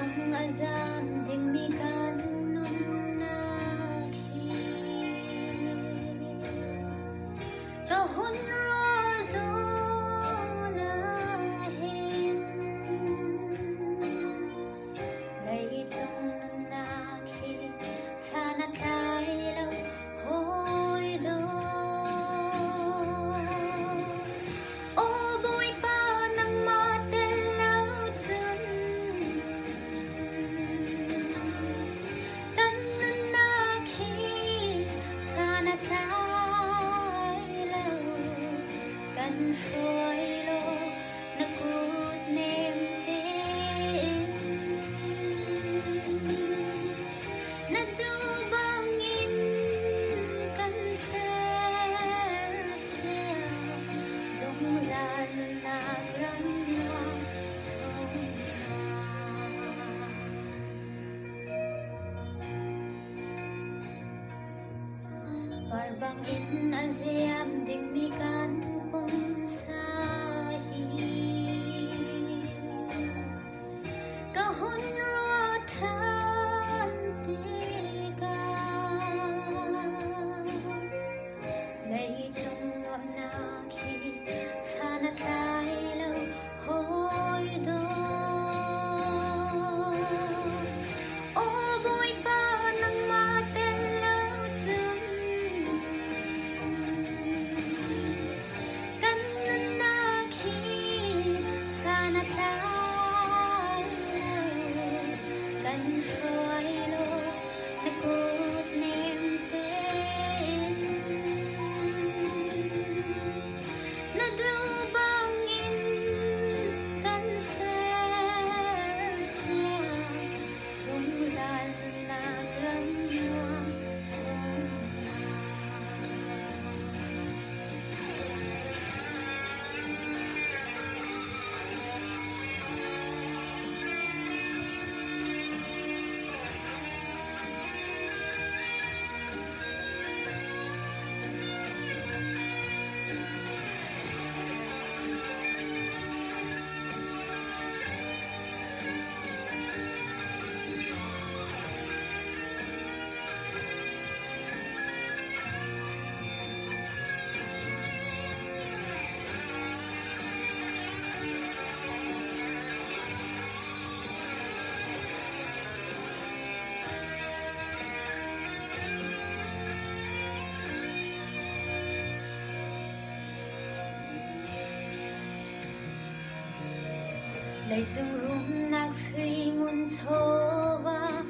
Bang azam ding mikan nun nakhi kahun rozo na hin lay tung nun nakhi sana tayo hoy doกันช่วยโลกนักกูดเนมเต็มนัดดูบางอินกันเสียสงสารนักรำนองชมBarbang in aziam ding mikan sahi kahon rotan tiga lay trong ngậm nakhi sana tay lâu hoi do o boy pa nang matel lâu chunกันช่วยโลกนักกูดเนมเต็มนัดดูบางอินกันเสียสงสารนักรำนองชมlay tung rum nak suy ngun cho ba